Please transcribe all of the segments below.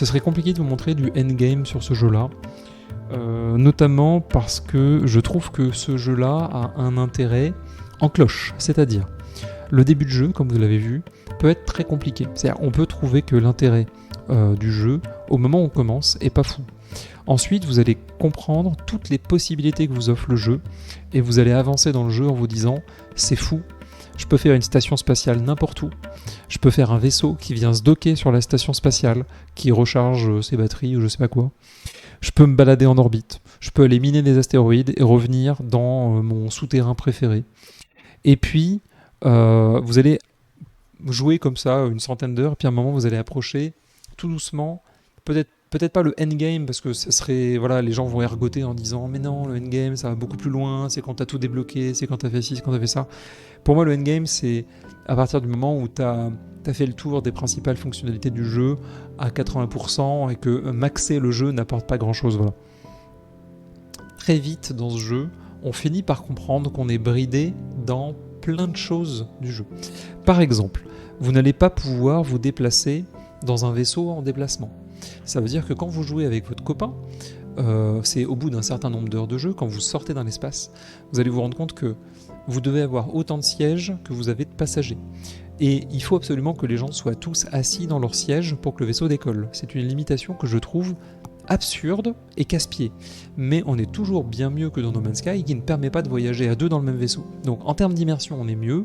Ce serait compliqué de vous montrer du endgame sur ce jeu-là, notamment parce que je trouve que ce jeu-là a un intérêt en cloche, c'est-à-dire le début de jeu, comme vous l'avez vu, peut être très compliqué. C'est-à-dire on peut trouver que l'intérêt du jeu, au moment où on commence, est pas fou. Ensuite, vous allez comprendre toutes les possibilités que vous offre le jeu, et vous allez avancer dans le jeu en vous disant « c'est fou, je peux faire une station spatiale n'importe où, je peux faire un vaisseau qui vient se docker sur la station spatiale, qui recharge ses batteries ou je sais pas quoi. Je peux me balader en orbite, je peux aller miner des astéroïdes et revenir dans mon souterrain préféré. » Et puis, vous allez jouer comme ça une centaine d'heures, puis à un moment vous allez approcher tout doucement, peut-être pas le endgame, parce que ça serait, voilà, les gens vont ergoter en disant mais non, le endgame ça va beaucoup plus loin, c'est quand t'as tout débloqué, c'est quand t'as fait ci, c'est quand t'as fait ça. Pour moi le endgame c'est à partir du moment où t'as fait le tour des principales fonctionnalités du jeu à 80% et que maxer le jeu n'apporte pas grand chose, voilà. Très vite dans ce jeu, on finit par comprendre qu'on est bridé dans plein de choses du jeu. Par exemple, vous n'allez pas pouvoir vous déplacer dans un vaisseau en déplacement. Ça veut dire que quand vous jouez avec votre copain, c'est au bout d'un certain nombre d'heures de jeu, quand vous sortez dans l'espace, vous allez vous rendre compte que vous devez avoir autant de sièges que vous avez de passagers. Et il faut absolument que les gens soient tous assis dans leur siège pour que le vaisseau décolle. C'est une limitation que je trouve absurde et casse-pied. Mais on est toujours bien mieux que dans No Man's Sky, qui ne permet pas de voyager à deux dans le même vaisseau. Donc en termes d'immersion, on est mieux,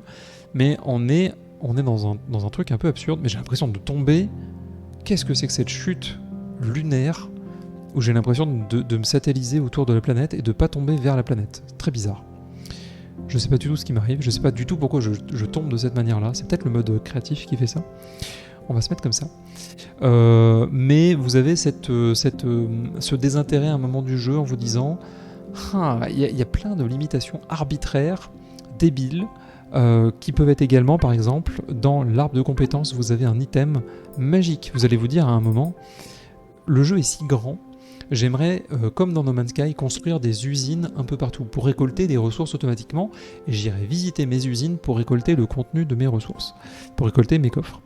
mais on est dans un truc un peu absurde, mais j'ai l'impression de tomber. Qu'est-ce que c'est que cette chute lunaire où j'ai l'impression de me satelliser autour de la planète et de pas tomber vers la planète. C'est très bizarre. Je sais pas du tout ce qui m'arrive, je sais pas du tout pourquoi je tombe de cette manière-là. C'est peut-être le mode créatif qui fait ça. On va se mettre comme ça. Mais vous avez ce désintérêt à un moment du jeu en vous disant il y a plein de limitations arbitraires, débiles, qui peuvent être également, par exemple, dans l'arbre de compétences, vous avez un item magique. Vous allez vous dire à un moment, le jeu est si grand, j'aimerais, comme dans No Man's Sky, construire des usines un peu partout pour récolter des ressources automatiquement, et j'irai visiter mes usines pour récolter le contenu de mes ressources, pour récolter mes coffres.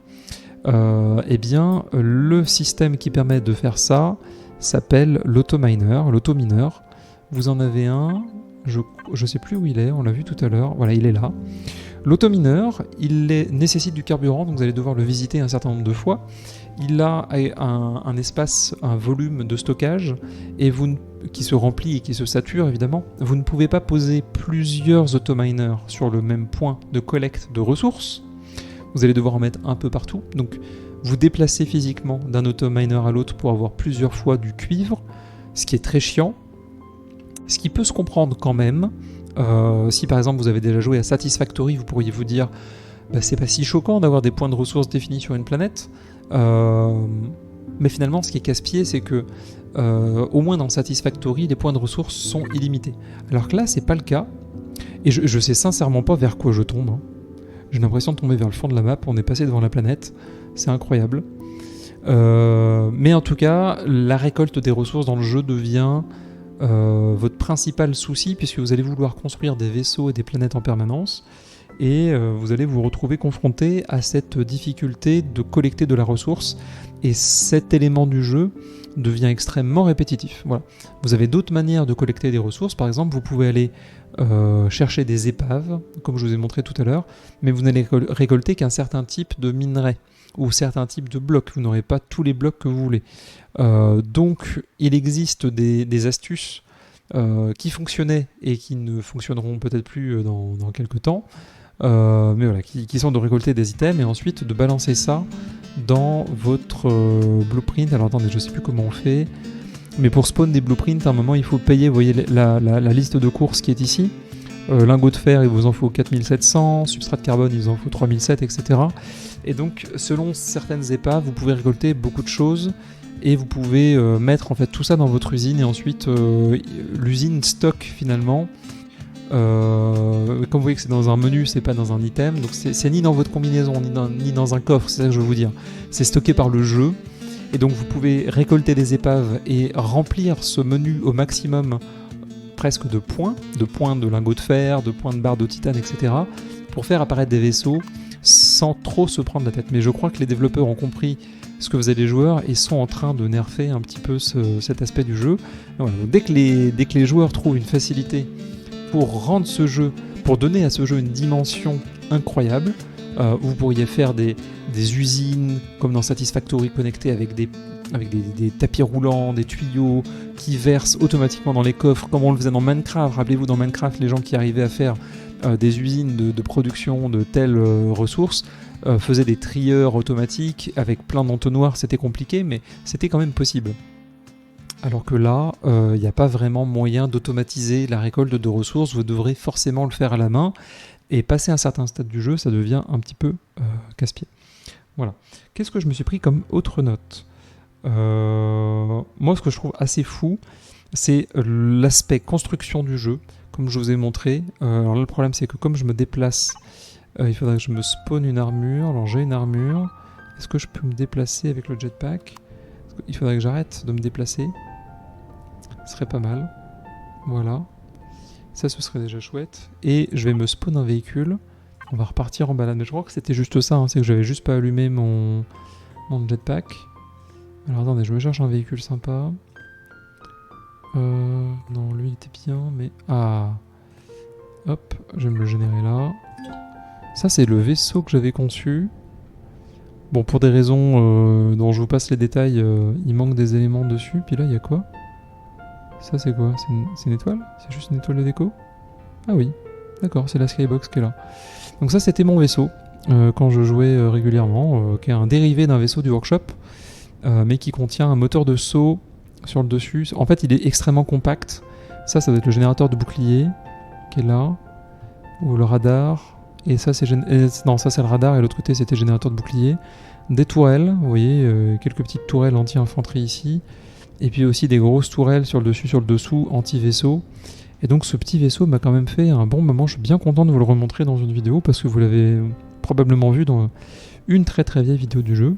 Eh bien, le système qui permet de faire ça s'appelle l'automineur. Vous en avez un, je sais plus où il est, on l'a vu tout à l'heure, voilà, il est là. L'automineur, nécessite du carburant, donc vous allez devoir le visiter un certain nombre de fois. Il a un espace, un volume de stockage et qui se remplit et qui se sature évidemment. Vous ne pouvez pas poser plusieurs automineurs sur le même point de collecte de ressources. Vous allez devoir en mettre un peu partout. Donc vous déplacez physiquement d'un automineur à l'autre pour avoir plusieurs fois du cuivre, ce qui est très chiant. Ce qui peut se comprendre quand même. Si par exemple vous avez déjà joué à Satisfactory, vous pourriez vous dire c'est pas si choquant d'avoir des points de ressources définis sur une planète. Mais finalement, ce qui est casse-pied, c'est que au moins dans Satisfactory, les points de ressources sont illimités. Alors que là, c'est pas le cas. Et je sais sincèrement pas vers quoi je tombe. J'ai l'impression de tomber vers le fond de la map. On est passé devant la planète. C'est incroyable. Mais en tout cas, la récolte des ressources dans le jeu devient votre principal souci, puisque vous allez vouloir construire des vaisseaux et des planètes en permanence. Et vous allez vous retrouver confronté à cette difficulté de collecter de la ressource, et cet élément du jeu devient extrêmement répétitif. Voilà. Vous avez d'autres manières de collecter des ressources, par exemple vous pouvez aller chercher des épaves, comme je vous ai montré tout à l'heure, mais vous n'allez récolter qu'un certain type de minerai, ou certains types de blocs, vous n'aurez pas tous les blocs que vous voulez. Donc il existe des astuces qui fonctionnaient et qui ne fonctionneront peut-être plus dans quelques temps, mais voilà, qui sont de récolter des items et ensuite de balancer ça dans votre blueprint. Alors attendez, je sais plus comment on fait, mais pour spawn des blueprints, à un moment il faut payer, vous voyez la liste de courses qui est ici. Lingot de fer, il vous en faut 4700, substrat de carbone, il vous en faut 3007, etc. Et donc, selon certaines épaves, vous pouvez récolter beaucoup de choses et vous pouvez mettre en fait tout ça dans votre usine, et ensuite l'usine stocke finalement. Comme vous voyez que c'est dans un menu, c'est pas dans un item, donc c'est ni dans votre combinaison ni dans un coffre, c'est ça que je veux vous dire. C'est stocké par le jeu, et donc vous pouvez récolter des épaves et remplir ce menu au maximum, presque de points de lingots de fer, de points de barres de titane, etc., pour faire apparaître des vaisseaux sans trop se prendre la tête. Mais je crois que les développeurs ont compris ce que faisaient les joueurs et sont en train de nerfer un petit peu cet aspect du jeu. Voilà, donc dès que les joueurs trouvent une facilité pour rendre ce jeu, pour donner à ce jeu une dimension incroyable, vous pourriez faire des usines comme dans Satisfactory connectées avec des tapis roulants, des tuyaux qui versent automatiquement dans les coffres comme on le faisait dans Minecraft. Rappelez-vous, dans Minecraft, les gens qui arrivaient à faire des usines de production de telles ressources faisaient des trieurs automatiques avec plein d'entonnoirs. C'était compliqué, mais c'était quand même possible. Alors que là, il n'y a pas vraiment moyen d'automatiser la récolte de ressources. Vous devrez forcément le faire à la main. Et passer un certain stade du jeu, ça devient un petit peu casse-pied. Voilà. Qu'est-ce que je me suis pris comme autre note ? Moi, ce que je trouve assez fou, c'est l'aspect construction du jeu, comme je vous ai montré. Alors là, le problème, c'est que comme je me déplace, il faudrait que je me spawn une armure. Alors j'ai une armure. Est-ce que je peux me déplacer avec le jetpack ? Il faudrait que j'arrête de me déplacer. Ce serait pas mal. Voilà. Ça, ce serait déjà chouette. Et je vais me spawn un véhicule. On va repartir en balade. Mais je crois que c'était juste ça, hein, c'est que j'avais juste pas allumé mon jetpack. Alors attendez, je me cherche un véhicule sympa. Non, lui il était bien, mais... Ah. Hop, je vais me le générer là. Ça, c'est le vaisseau que j'avais conçu. Bon, pour des raisons dont je vous passe les détails, il manque des éléments dessus. Puis là, il y a quoi ? Ça, c'est quoi ? C'est une étoile ? C'est juste une étoile de déco ? Ah oui, d'accord, c'est la Skybox qui est là. Donc ça, c'était mon vaisseau, quand je jouais régulièrement, qui est un dérivé d'un vaisseau du workshop, mais qui contient un moteur de saut sur le dessus. En fait, il est extrêmement compact. Ça doit être le générateur de bouclier, qui est là, ou le radar. Et ça, non, ça c'est le radar, et l'autre côté, c'était le générateur de bouclier. Des tourelles, vous voyez, quelques petites tourelles anti-infanterie ici. Et puis aussi des grosses tourelles sur le dessus, sur le dessous, anti-vaisseau. Et donc ce petit vaisseau m'a quand même fait un bon moment. Je suis bien content de vous le remontrer dans une vidéo parce que vous l'avez probablement vu dans une très très vieille vidéo du jeu.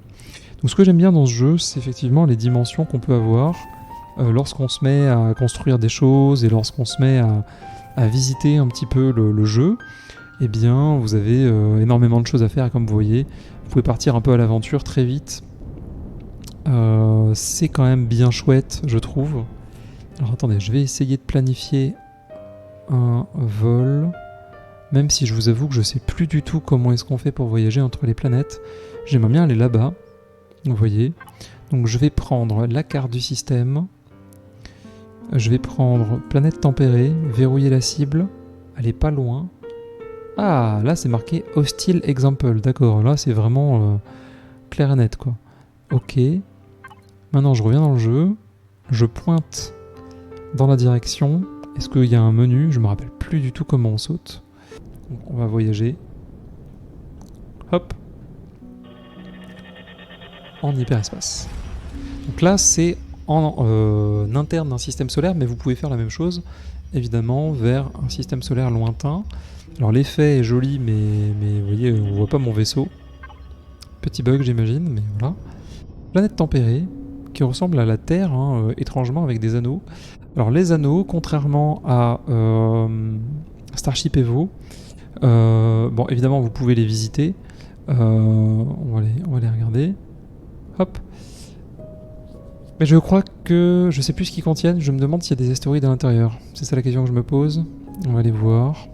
Donc ce que j'aime bien dans ce jeu, c'est effectivement les dimensions qu'on peut avoir lorsqu'on se met à construire des choses et lorsqu'on se met à visiter un petit peu le jeu. Eh bien, vous avez énormément de choses à faire et comme vous voyez, vous pouvez partir un peu à l'aventure très vite. C'est quand même bien chouette, je trouve. Alors attendez, je vais essayer de planifier un vol, même si je vous avoue que je sais plus du tout comment est-ce qu'on fait pour voyager entre les planètes. J'aimerais bien aller là-bas, vous voyez. Donc je vais prendre la carte du système, je vais prendre planète tempérée, verrouiller la cible, elle est pas loin. Ah, là c'est marqué hostile example, d'accord, là c'est vraiment clair et net quoi. Ok, maintenant je reviens dans le jeu, je pointe dans la direction. Est-ce qu'il y a un menu ? Je me rappelle plus du tout comment on saute. Donc, on va voyager. Hop. En hyperespace. Donc là, c'est en interne d'un système solaire, mais vous pouvez faire la même chose, évidemment, vers un système solaire lointain. Alors l'effet est joli, mais vous voyez, on voit pas mon vaisseau. Petit bug, j'imagine, mais voilà. Planète tempérée, qui ressemble à la Terre, hein, étrangement, avec des anneaux. Alors les anneaux, contrairement à Starship Evo, bon évidemment vous pouvez les visiter, on va les regarder, hop. Mais je crois que je sais plus ce qu'ils contiennent, je me demande s'il y a des astéroïdes à l'intérieur. C'est ça la question que je me pose, on va aller voir.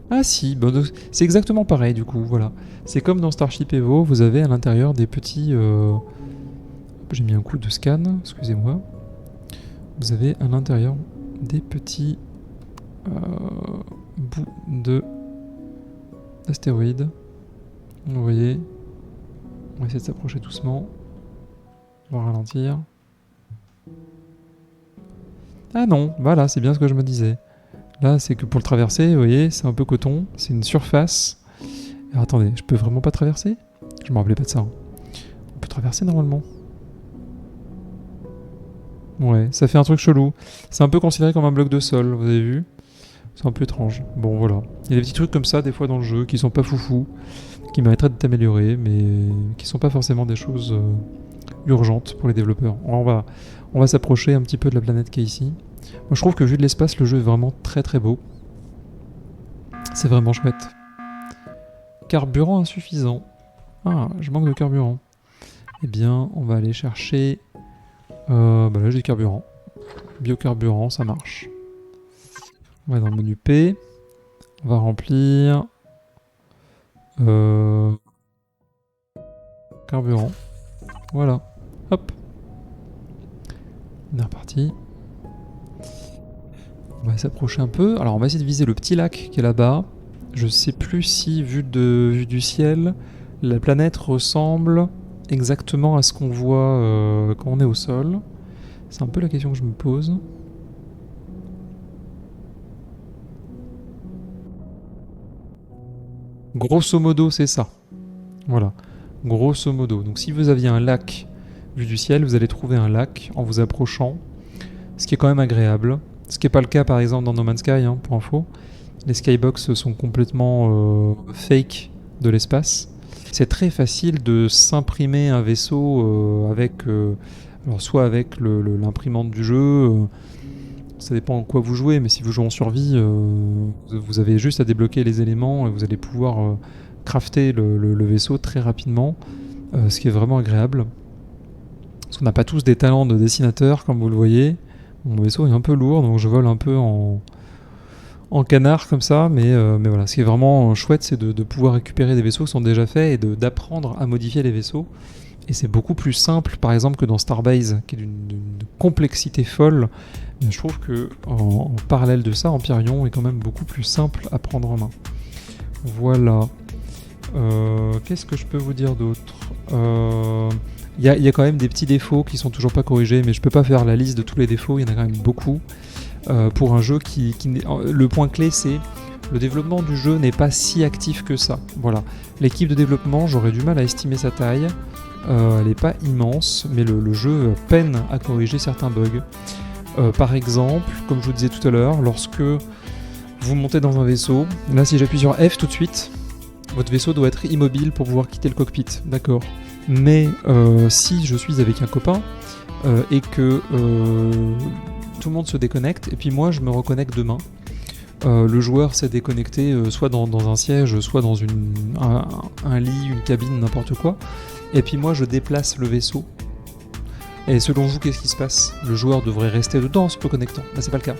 Ah si, bon, c'est exactement pareil du coup, voilà. C'est comme dans Starship Evo, vous avez à l'intérieur des petits... J'ai mis un coup de scan, excusez-moi. Vous avez à l'intérieur des petits bouts d'astéroïdes. Vous voyez, on va essayer de s'approcher doucement. On va ralentir. Ah non, voilà, c'est bien ce que je me disais. Là, c'est que pour le traverser, vous voyez, c'est un peu coton, c'est une surface. Alors attendez, je peux vraiment pas traverser ? Je me rappelais pas de ça. On peut traverser normalement. Ouais, ça fait un truc chelou. C'est un peu considéré comme un bloc de sol, vous avez vu ? C'est un peu étrange. Bon, voilà. Il y a des petits trucs comme ça, des fois, dans le jeu, qui sont pas foufou, qui mériteraient d'être améliorés, mais qui sont pas forcément des choses urgentes pour les développeurs. On va s'approcher un petit peu de la planète qui est ici. Moi, je trouve que vu de l'espace, le jeu est vraiment très très beau. C'est vraiment chouette. Carburant insuffisant. Ah, je manque de carburant. Eh bien, on va aller chercher... bah là, j'ai du carburant. Biocarburant, ça marche. On va dans le menu P. On va remplir... carburant. Voilà. Hop. On est reparti. On va s'approcher un peu. Alors, on va essayer de viser le petit lac qui est là-bas. Je sais plus si, vu du ciel, la planète ressemble exactement à ce qu'on voit quand on est au sol. C'est un peu la question que je me pose. Grosso modo, c'est ça. Voilà. Grosso modo. Donc si vous aviez un lac vu du ciel, vous allez trouver un lac en vous approchant, ce qui est quand même agréable. Ce qui n'est pas le cas par exemple dans No Man's Sky, hein, pour info. Les skybox sont complètement fake de l'espace. C'est très facile de s'imprimer un vaisseau avec, alors soit avec l'imprimante du jeu, ça dépend en quoi vous jouez, mais si vous jouez en survie, vous avez juste à débloquer les éléments et vous allez pouvoir crafter le vaisseau très rapidement, ce qui est vraiment agréable. Parce qu'on n'a pas tous des talents de dessinateur, comme vous le voyez. Mon vaisseau est un peu lourd, donc je vole un peu en canard comme ça, mais voilà. Ce qui est vraiment chouette, c'est de pouvoir récupérer des vaisseaux qui sont déjà faits et d'apprendre à modifier les vaisseaux. Et c'est beaucoup plus simple, par exemple, que dans Starbase, qui est d'une complexité folle. Mais je trouve que en parallèle de ça, Empyrion est quand même beaucoup plus simple à prendre en main. Voilà. Qu'est-ce que je peux vous dire d'autre ? Il y a quand même des petits défauts qui sont toujours pas corrigés, mais je peux pas faire la liste de tous les défauts, il y en a quand même beaucoup. Pour un jeu le point clé, c'est le développement du jeu n'est pas si actif que ça. Voilà. L'équipe de développement, j'aurais du mal à estimer sa taille. Elle n'est pas immense, mais le jeu peine à corriger certains bugs. Par exemple, comme je vous disais tout à l'heure, lorsque vous montez dans un vaisseau, là si j'appuie sur F tout de suite, votre vaisseau doit être immobile pour pouvoir quitter le cockpit, d'accord. Mais si je suis avec un copain et que tout le monde se déconnecte, et puis moi je me reconnecte demain, le joueur s'est déconnecté soit dans un siège, soit dans un lit, une cabine, n'importe quoi, et puis moi je déplace le vaisseau. Et selon vous, qu'est-ce qui se passe ? Le joueur devrait rester dedans en se reconnectant. Là, c'est pas le cas.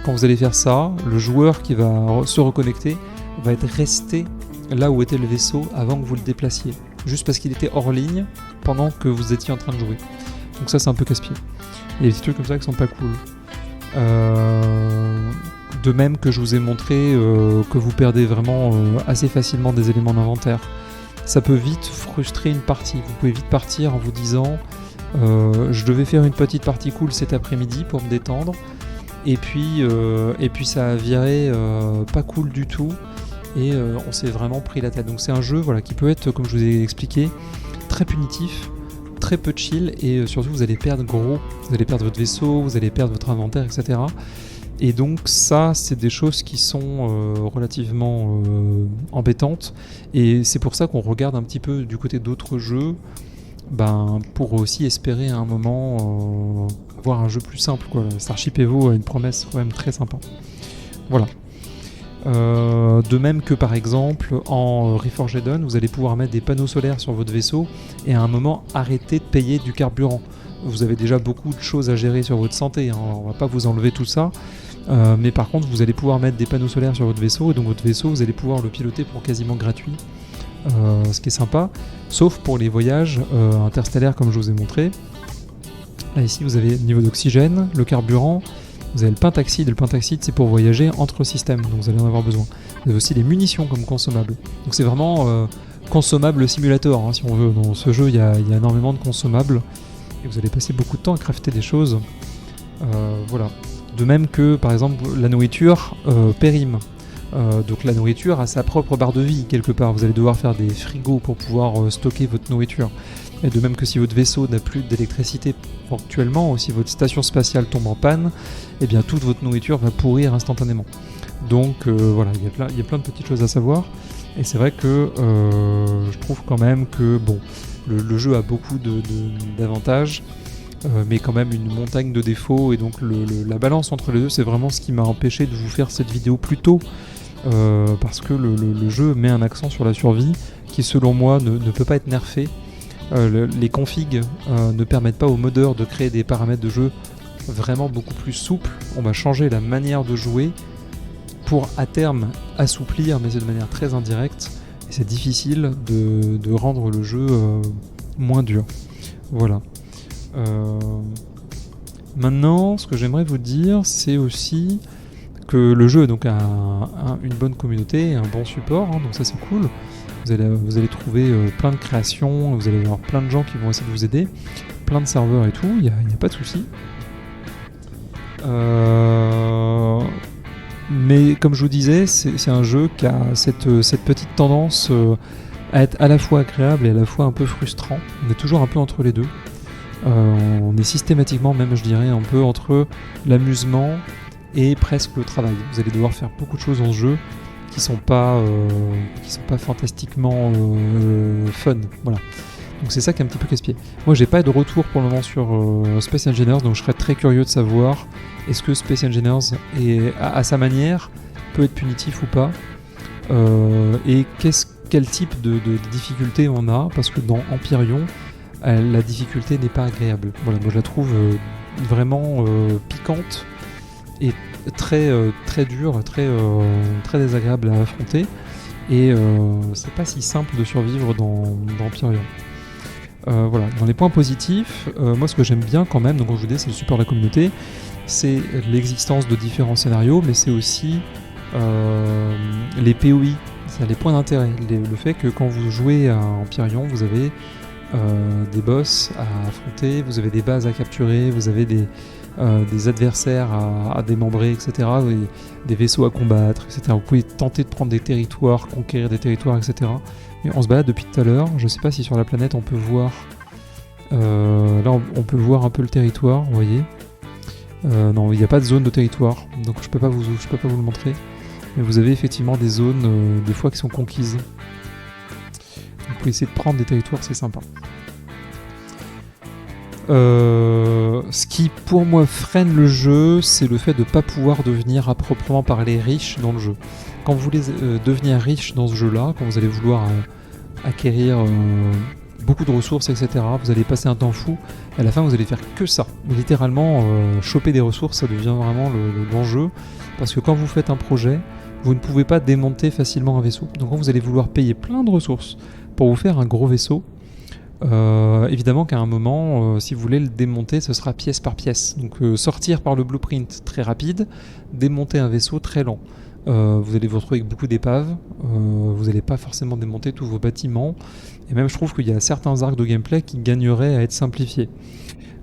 Quand vous allez faire ça, le joueur qui va se reconnecter va être resté là où était le vaisseau avant que vous le déplaciez. Juste parce qu'il était hors ligne pendant que vous étiez en train de jouer. Donc ça, c'est un peu casse-pied. Il y a des petits trucs comme ça qui sont pas cool. De même que je vous ai montré que vous perdez vraiment assez facilement des éléments d'inventaire. Ça peut vite frustrer une partie. Vous pouvez vite partir en vous disant je devais faire une petite partie cool cet après-midi pour me détendre. Et puis ça a viré pas cool du tout. Et on s'est vraiment pris la tête. Donc c'est un jeu qui peut être, comme je vous ai expliqué, très punitif, très peu chill, et surtout vous allez perdre gros. Vous allez perdre votre vaisseau, vous allez perdre votre inventaire, etc. Et donc ça, c'est des choses qui sont relativement embêtantes. Et c'est pour ça qu'on regarde un petit peu du côté d'autres jeux, pour aussi espérer à un moment avoir un jeu plus simple, quoi. Starship Evo a une promesse quand même très sympa. Voilà. De même que par exemple en Reforged Dawn, vous allez pouvoir mettre des panneaux solaires sur votre vaisseau et à un moment arrêter de payer du carburant. Vous avez déjà beaucoup de choses à gérer sur votre santé, hein. On va pas vous enlever tout ça, mais par contre vous allez pouvoir mettre des panneaux solaires sur votre vaisseau, et donc votre vaisseau vous allez pouvoir le piloter pour quasiment gratuit, ce qui est sympa, sauf pour les voyages interstellaires comme je vous ai montré. Là ici vous avez le niveau d'oxygène, le carburant. Vous avez le pentaxide. Le pentaxide, c'est pour voyager entre systèmes, donc vous allez en avoir besoin. Vous avez aussi les munitions comme consommables. Donc c'est vraiment consommable simulator, hein, si on veut. Dans ce jeu, il y a énormément de consommables. Et vous allez passer beaucoup de temps à crafter des choses. Voilà. De même que, par exemple, la nourriture périme. Donc la nourriture a sa propre barre de vie, quelque part. Vous allez devoir faire des frigos pour pouvoir stocker votre nourriture. Et de même que si votre vaisseau n'a plus d'électricité ponctuellement, ou si votre station spatiale tombe en panne, eh bien toute votre nourriture va pourrir instantanément. Donc voilà, il y a plein de petites choses à savoir. Et c'est vrai que je trouve quand même que le jeu a beaucoup d'avantages, mais quand même une montagne de défauts. Et donc la balance entre les deux, c'est vraiment ce qui m'a empêché de vous faire cette vidéo plus tôt. parce que le jeu met un accent sur la survie qui selon moi ne peut pas être nerfé. Les configs ne permettent pas aux modeurs de créer des paramètres de jeu vraiment beaucoup plus souples. On va changer la manière de jouer pour à terme assouplir, mais c'est de manière très indirecte. Et c'est difficile de rendre le jeu moins dur. Voilà. Maintenant, ce que j'aimerais vous dire, c'est aussi que le jeu donc, a une bonne communauté, un bon support, hein, donc ça c'est cool. Vous allez trouver plein de créations, vous allez avoir plein de gens qui vont essayer de vous aider, plein de serveurs et tout, il n'y a pas de souci. Mais comme je vous disais, c'est un jeu qui a cette petite tendance à être à la fois agréable et à la fois un peu frustrant. On est toujours un peu entre les deux. On est systématiquement, même je dirais, un peu entre l'amusement et presque le travail. Vous allez devoir faire beaucoup de choses dans ce jeu qui sont pas fantastiquement fun. Voilà. Donc c'est ça qui est un petit peu casse-pied. Moi j'ai pas de retour pour le moment sur Space Engineers, donc je serais très curieux de savoir est-ce que Space Engineers à sa manière peut être punitif ou pas, et quel type de difficulté on a, parce que dans Empyrion la difficulté n'est pas agréable. Voilà, moi je la trouve vraiment piquante et très dure, très désagréable à affronter, et c'est pas si simple de survivre dans Empyrion. Voilà. Dans les points positifs, moi ce que j'aime bien quand même, donc comme je vous dis, c'est le support de la communauté, c'est l'existence de différents scénarios, mais c'est aussi les POI, c'est les points d'intérêt, le fait que quand vous jouez à Empyrion, vous avez des boss à affronter, vous avez des bases à capturer, vous avez des adversaires à démembrer, etc., des vaisseaux à combattre, etc. Vous pouvez tenter de prendre des territoires, conquérir des territoires, etc. Et on se balade depuis tout à l'heure, je sais pas si sur la planète on peut voir, là on peut voir un peu le territoire, vous voyez. Non, il n'y a pas de zone de territoire, donc je peux pas vous le montrer, mais vous avez effectivement des zones des fois qui sont conquises. Vous pouvez essayer de prendre des territoires, c'est sympa. Ce qui pour moi freine le jeu, c'est le fait de ne pas pouvoir devenir à proprement parler riche dans le jeu. Quand vous voulez devenir riche dans ce jeu-là, quand vous allez vouloir acquérir beaucoup de ressources, etc., vous allez passer un temps fou, et à la fin vous allez faire que ça. Littéralement, choper des ressources, ça devient vraiment le grand jeu, parce que quand vous faites un projet, vous ne pouvez pas démonter facilement un vaisseau. Donc quand vous allez vouloir payer plein de ressources pour vous faire un gros vaisseau, évidemment qu'à un moment, si vous voulez le démonter, ce sera pièce par pièce. Donc sortir par le blueprint très rapide, démonter un vaisseau très lent. Vous allez vous retrouver avec beaucoup d'épaves, vous n'allez pas forcément démonter tous vos bâtiments, et même je trouve qu'il y a certains arcs de gameplay qui gagneraient à être simplifiés.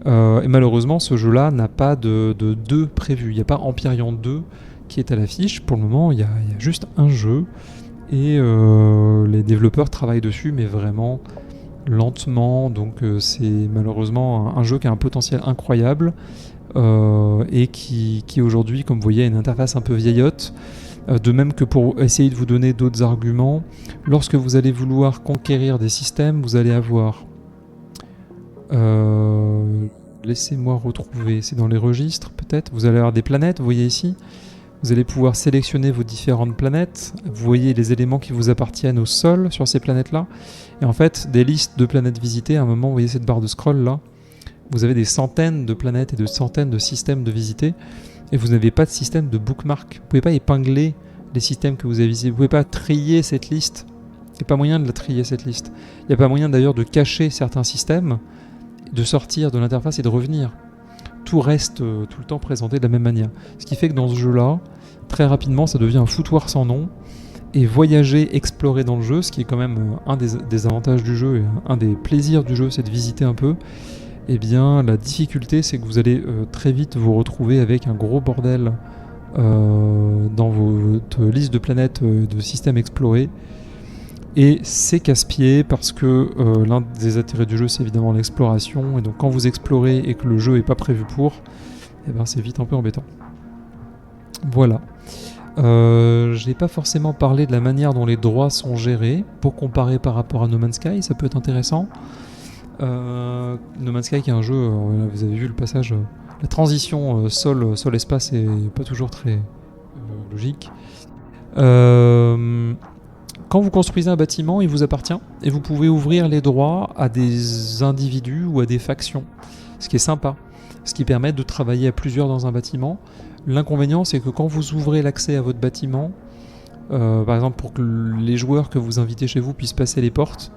Et malheureusement, ce jeu-là n'a pas de 2 prévu. Il n'y a pas Empyrion 2 qui est à l'affiche. Pour le moment, il y a juste un jeu, et les développeurs travaillent dessus, mais vraiment lentement, donc c'est malheureusement un jeu qui a un potentiel incroyable, et qui aujourd'hui, comme vous voyez, a une interface un peu vieillotte. De même que pour essayer de vous donner d'autres arguments, lorsque vous allez vouloir conquérir des systèmes, vous allez avoir... laissez-moi retrouver, c'est dans les registres peut-être, vous allez avoir des planètes, vous voyez ici, vous allez pouvoir sélectionner vos différentes planètes, vous voyez les éléments qui vous appartiennent au sol sur ces planètes-là, et en fait, des listes de planètes visitées, à un moment, vous voyez cette barre de scroll là, vous avez des centaines de planètes et de centaines de systèmes de visiter, et vous n'avez pas de système de bookmark. Vous ne pouvez pas épingler les systèmes que vous avez visités. Vous ne pouvez pas trier cette liste. Il n'y a pas moyen de la trier, cette liste. Il n'y a pas moyen d'ailleurs de cacher certains systèmes, de sortir de l'interface et de revenir. Tout reste tout le temps présenté de la même manière. Ce qui fait que dans ce jeu-là, très rapidement, ça devient un foutoir sans nom. Et voyager, explorer dans le jeu, ce qui est quand même un des avantages du jeu et un des plaisirs du jeu, c'est de visiter un peu. Eh bien, la difficulté, c'est que vous allez très vite vous retrouver avec un gros bordel dans votre liste de planètes de systèmes explorés. Et c'est casse-pied parce que l'un des intérêts du jeu, c'est évidemment l'exploration. Et donc, quand vous explorez et que le jeu n'est pas prévu pour, eh ben, c'est vite un peu embêtant. Voilà. Je n'ai pas forcément parlé de la manière dont les droits sont gérés pour comparer par rapport à No Man's Sky, ça peut être intéressant. No Man's Sky qui est un jeu, vous avez vu le passage, la transition sol-espace est pas toujours très logique. Euh, Quand vous construisez un bâtiment, il vous appartient et vous pouvez ouvrir les droits à des individus ou à des factions, ce qui est sympa, ce qui permet de travailler à plusieurs dans un bâtiment. L'inconvénient, c'est que quand vous ouvrez l'accès à votre bâtiment, par exemple pour que les joueurs que vous invitez chez vous puissent passer les portes,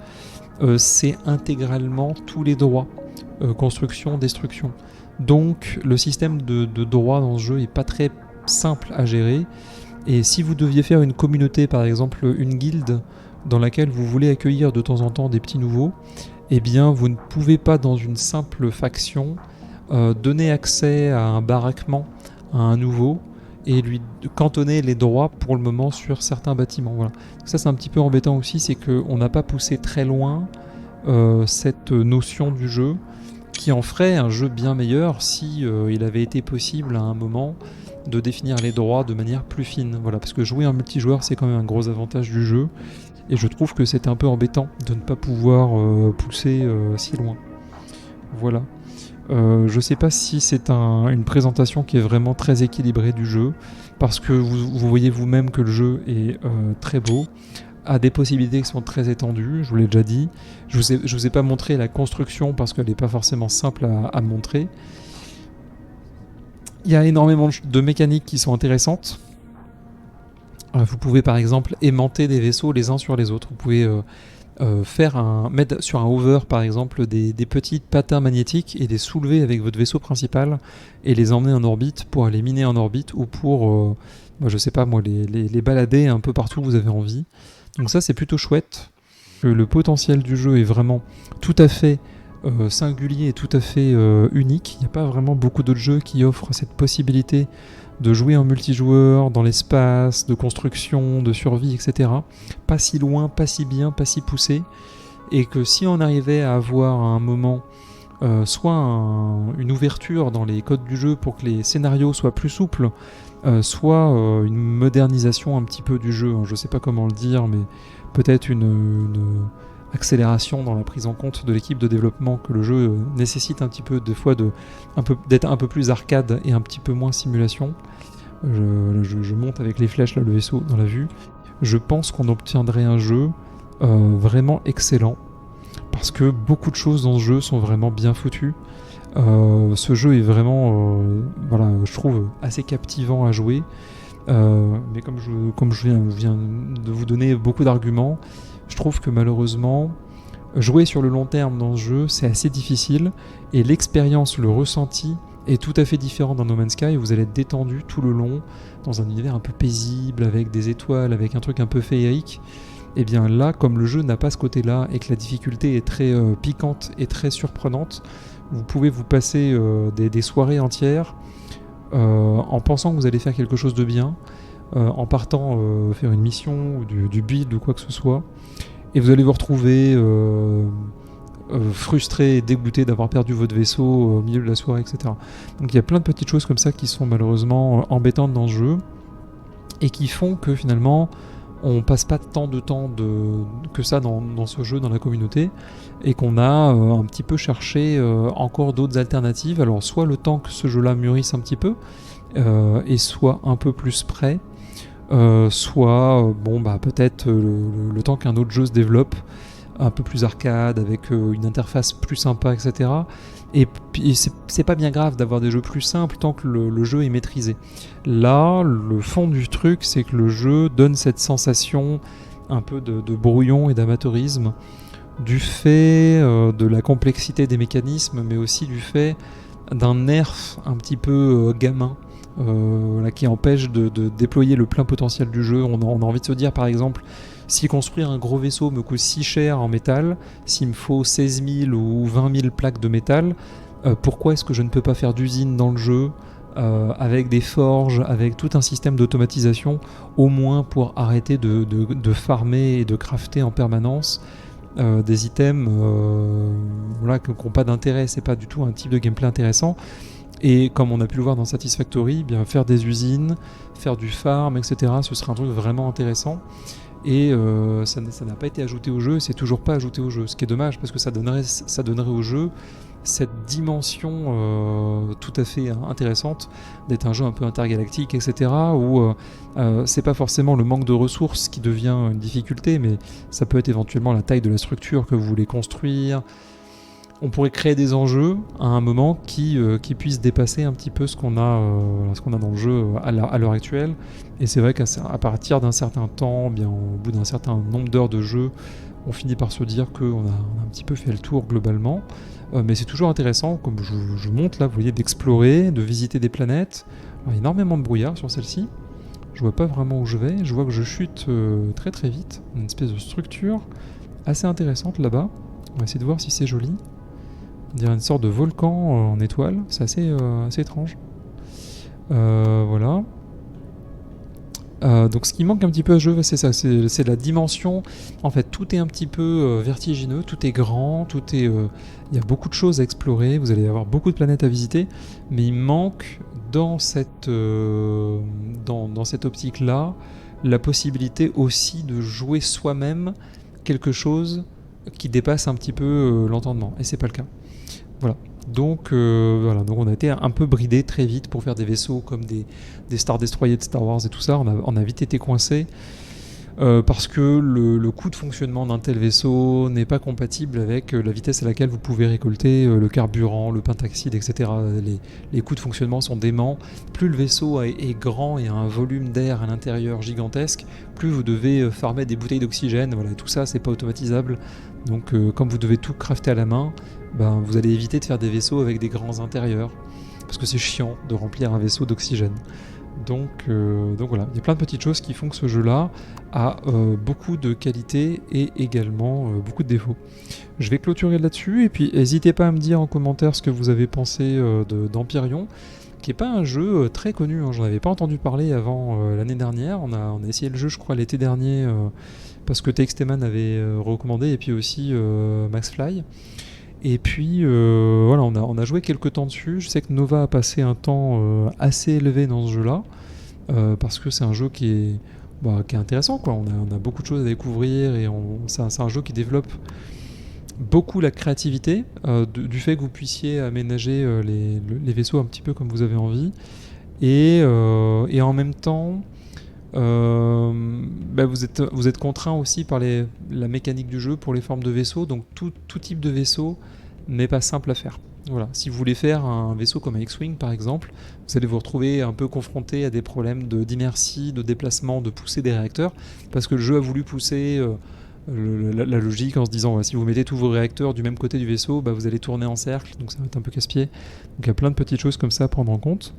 c'est intégralement tous les droits, construction, destruction. Donc le système de droits dans ce jeu est pas très simple à gérer. Et si vous deviez faire une communauté, par exemple une guilde, dans laquelle vous voulez accueillir de temps en temps des petits nouveaux, eh bien vous ne pouvez pas dans une simple faction donner accès à un baraquement à un nouveau et lui cantonner les droits pour le moment sur certains bâtiments. Voilà. Ça c'est un petit peu embêtant aussi, c'est qu'on n'a pas poussé très loin cette notion du jeu qui en ferait un jeu bien meilleur si il avait été possible à un moment de définir les droits de manière plus fine. Voilà, parce que jouer en multijoueur c'est quand même un gros avantage du jeu et je trouve que c'est un peu embêtant de ne pas pouvoir pousser si loin. Voilà. Je sais pas si c'est une présentation qui est vraiment très équilibrée du jeu, parce que vous voyez vous-même que le jeu est très beau, a des possibilités qui sont très étendues, je vous l'ai déjà dit. Je vous ai pas montré la construction parce qu'elle n'est pas forcément simple à montrer. Il y a énormément de mécaniques qui sont intéressantes. Vous pouvez par exemple aimanter des vaisseaux les uns sur les autres. Vous pouvez mettre sur un hover par exemple des petits patins magnétiques et les soulever avec votre vaisseau principal et les emmener en orbite pour aller miner en orbite ou pour, je sais pas moi, les balader un peu partout où vous avez envie. Donc ça c'est plutôt chouette. Le potentiel du jeu est vraiment tout à fait singulier et tout à fait unique. Il n'y a pas vraiment beaucoup d'autres jeux qui offrent cette possibilité de jouer en multijoueur, dans l'espace, de construction, de survie, etc. Pas si loin, pas si bien, pas si poussé. Et que si on arrivait à avoir à un moment soit une ouverture dans les codes du jeu pour que les scénarios soient plus souples, soit une modernisation un petit peu du jeu, hein, je sais pas comment le dire, mais peut-être une accélération dans la prise en compte de l'équipe de développement, que le jeu nécessite un petit peu des fois d'être un peu plus arcade et un petit peu moins simulation. Je monte avec les flèches là, le vaisseau dans la vue. Je pense qu'on obtiendrait un jeu vraiment excellent, parce que beaucoup de choses dans ce jeu sont vraiment bien foutues. Ce jeu est vraiment, je trouve, assez captivant à jouer. Mais comme je viens de vous donner beaucoup d'arguments, je trouve que malheureusement, jouer sur le long terme dans ce jeu, c'est assez difficile, et l'expérience, le ressenti est tout à fait différent d'un No Man's Sky. Vous allez être détendu tout le long, dans un univers un peu paisible, avec des étoiles, avec un truc un peu féerique. Et bien là, comme le jeu n'a pas ce côté-là, et que la difficulté est très piquante et très surprenante, vous pouvez vous passer des soirées entières en pensant que vous allez faire quelque chose de bien, en partant faire une mission ou du build ou quoi que ce soit, et vous allez vous retrouver frustré et dégoûté d'avoir perdu votre vaisseau au milieu de la soirée, etc. Donc il y a plein de petites choses comme ça qui sont malheureusement embêtantes dans ce jeu et qui font que finalement on passe pas tant de temps que ça dans ce jeu, dans la communauté, et qu'on a un petit peu cherché encore d'autres alternatives. Alors soit le temps que ce jeu-là mûrisse un petit peu et soit un peu plus prêt, soit peut-être le temps qu'un autre jeu se développe un peu plus arcade, avec une interface plus sympa, etc. Et c'est pas bien grave d'avoir des jeux plus simples tant que le jeu est maîtrisé. Là, le fond du truc, c'est que le jeu donne cette sensation un peu de brouillon et d'amateurisme, du fait de la complexité des mécanismes, mais aussi du fait d'un nerf un petit peu gamin, qui empêche de déployer le plein potentiel du jeu. On a envie de se dire, par exemple, si construire un gros vaisseau me coûte si cher en métal, s'il me faut 16 000 ou 20 000 plaques de métal, pourquoi est-ce que je ne peux pas faire d'usine dans le jeu avec des forges, avec tout un système d'automatisation, au moins pour arrêter de farmer et de crafter en permanence des items qui n'ont pas d'intérêt. C'est pas du tout un type de gameplay intéressant. Et comme on a pu le voir dans Satisfactory, bien faire des usines, faire du farm, etc., ce serait un truc vraiment intéressant. Et ça n'a pas été ajouté au jeu, et c'est toujours pas ajouté au jeu, ce qui est dommage, parce que ça donnerait au jeu cette dimension tout à fait intéressante d'être un jeu un peu intergalactique, etc. où c'est pas forcément le manque de ressources qui devient une difficulté, mais ça peut être éventuellement la taille de la structure que vous voulez construire. On pourrait créer des enjeux à un moment qui puissent dépasser un petit peu ce qu'on a dans le jeu à l'heure actuelle. Et c'est vrai qu'à partir d'un certain temps, bien au bout d'un certain nombre d'heures de jeu, on finit par se dire qu'on a un petit peu fait le tour globalement. Mais c'est toujours intéressant, comme je monte là, vous voyez, d'explorer, de visiter des planètes. Alors, il y a énormément de brouillard sur celle-ci. Je vois pas vraiment où je vais. Je vois que je chute très très vite. Une espèce de structure assez intéressante là-bas. On va essayer de voir si c'est joli. On dirait une sorte de volcan en étoile, c'est assez étrange. Voilà. Donc ce qui manque un petit peu à ce jeu, c'est ça, c'est la dimension. En fait, tout est un petit peu vertigineux, tout est grand, il y a beaucoup de choses à explorer, vous allez avoir beaucoup de planètes à visiter, mais il manque dans cette optique-là la possibilité aussi de jouer soi-même quelque chose qui dépasse un petit peu l'entendement, et c'est pas le cas. Voilà. Donc on a été un peu bridé très vite pour faire des vaisseaux comme des Star Destroyers de Star Wars et tout ça. On a vite été coincé parce que le coût de fonctionnement d'un tel vaisseau n'est pas compatible avec la vitesse à laquelle vous pouvez récolter le carburant, le pentaxide, etc. Les coûts de fonctionnement sont déments. Plus le vaisseau est grand et a un volume d'air à l'intérieur gigantesque, plus vous devez farmer des bouteilles d'oxygène. Voilà, tout ça, c'est pas automatisable. Donc, comme vous devez tout crafter à la main, vous allez éviter de faire des vaisseaux avec des grands intérieurs, parce que c'est chiant de remplir un vaisseau d'oxygène. Donc voilà, il y a plein de petites choses qui font que ce jeu-là a beaucoup de qualités et également beaucoup de défauts. Je vais clôturer là-dessus, et puis n'hésitez pas à me dire en commentaire ce que vous avez pensé d'Empyrion, qui n'est pas un jeu très connu, hein. J'en avais pas entendu parler avant l'année dernière. On a essayé le jeu, je crois, l'été dernier, parce que TXTman avait recommandé, et puis aussi Max Fly. Et puis voilà, on a joué quelques temps dessus. Je sais que Nova a passé un temps assez élevé dans ce jeu-là, parce que c'est un jeu qui est intéressant, quoi. On a beaucoup de choses à découvrir, et c'est un jeu qui développe beaucoup la créativité, du fait que vous puissiez aménager les vaisseaux un petit peu comme vous avez envie. Et en même temps, vous êtes contraint aussi par la mécanique du jeu pour les formes de vaisseaux, donc tout type de vaisseau n'est pas simple à faire. Voilà. Si vous voulez faire un vaisseau comme un X-Wing par exemple, vous allez vous retrouver un peu confronté à des problèmes d'inertie, de déplacement, de pousser des réacteurs, parce que le jeu a voulu pousser la logique en se disant si vous mettez tous vos réacteurs du même côté du vaisseau, vous allez tourner en cercle, donc ça va être un peu casse-pied. Donc il y a plein de petites choses comme ça à prendre en compte.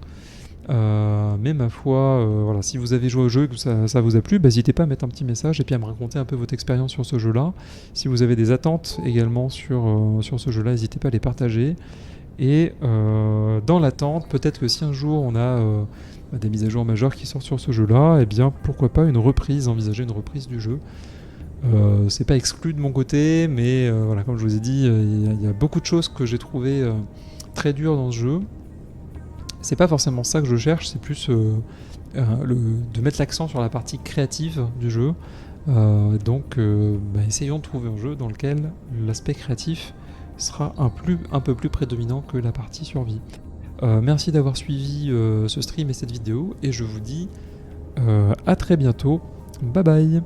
Mais ma foi, voilà, si vous avez joué au jeu et que ça vous a plu, n'hésitez pas à mettre un petit message et puis à me raconter un peu votre expérience sur ce jeu-là. Si vous avez des attentes également sur ce jeu-là, n'hésitez pas à les partager. Et dans l'attente, peut-être que si un jour on a des mises à jour majeures qui sortent sur ce jeu-là, eh bien pourquoi pas envisager une reprise du jeu. C'est pas exclu de mon côté, mais voilà, comme je vous ai dit, il y a beaucoup de choses que j'ai trouvées très dures dans ce jeu. C'est pas forcément ça que je cherche, c'est plus de mettre l'accent sur la partie créative du jeu. Donc essayons de trouver un jeu dans lequel l'aspect créatif sera un peu plus prédominant que la partie survie. Merci d'avoir suivi ce stream et cette vidéo, et je vous dis à très bientôt. Bye bye.